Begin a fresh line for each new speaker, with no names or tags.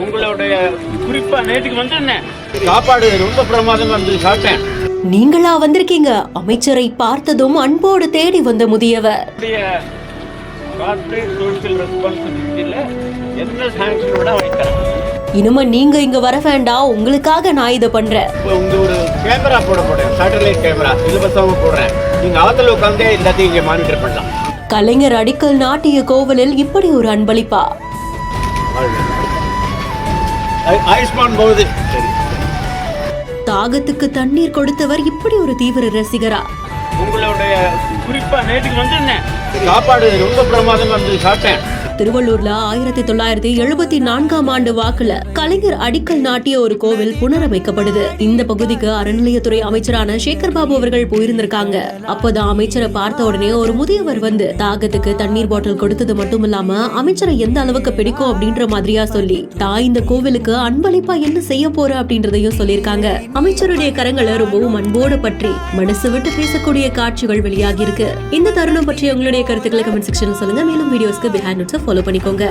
உங்களுடைய குறிப்பா நேற்றுக்கு வந்து சாப்பாடு ரொம்ப பிரமாதமா இருந்து சாப்பிட்டேன்.
நீங்களா வந்திருக்கீங்க? அமைச்சரை பார்த்ததும் அன்போடு தேடி வந்த முதியவர். இனிமே நீங்க இங்க வர வேண்டாம், உங்களுக்காக நான் இதை பண்றேன்.
உங்க ஒரு கேமரா போட போறேன், சேட்டலைட் கேமரா இலவசமா போடுறேன். நீங்க அவத்துல உட்கார்ந்தே எல்லாத்தையும் இங்க மானிட்டர் பண்ணலாம்.
கலைஞர் அடிக்கல் நாட்டிய கோவிலில் இப்படி ஒரு அன்பளிப்பா.
ஆயுஷ்மான் போகுது.
தாகத்துக்கு தண்ணீர் கொடுத்தவர் இப்படி ஒரு தீவிர ரசிகரா.
உங்களுடைய குறிப்பா நேற்றுக்கு வந்து சாப்பாடு ரொம்ப பிரமாதமா இருந்து சாப்பிட்டேன்.
திருவள்ளூர்ல 1974ஆம் ஆண்டு வாக்குல கலைஞர் அடிக்கல் நாட்டிய ஒரு கோவில் புனரமைக்கப்படுது. இந்த பகுதிக்கு அறநிலையத்துறை அமைச்சரான சேகர் பாபு அவர்கள் போயிருந்திருக்காங்க. அப்போதான் அமைச்சரை பார்த்த உடனே ஒரு முதியவர் வந்து தாகத்துக்கு தண்ணீர் பாட்டில் கொடுத்தது மட்டும் இல்லாம அமைச்சரை எந்த அளவுக்கு பிடிக்கும் அப்படின்ற மாதிரியா சொல்லி தான் இந்த கோவிலுக்கு அன்பளிப்பா என்ன செய்ய போற அப்படின்றதையும் சொல்லியிருக்காங்க. அமைச்சருடைய கரங்களை ரொம்பவும் அன்போடு பற்றி மனசு விட்டு பேசக்கூடிய காட்சிகள் வெளியாகி இருக்கு. இந்த தருணம் பற்றி உங்களுடைய கருத்துக்களை கமெண்ட் செக்ஷன்ல சொல்லுங்க. மேலும் வீடியோஸ்க்கு பிஹைண்ட் நோட்ஸ் ஃபாலோ பண்ணிக்கோங்க.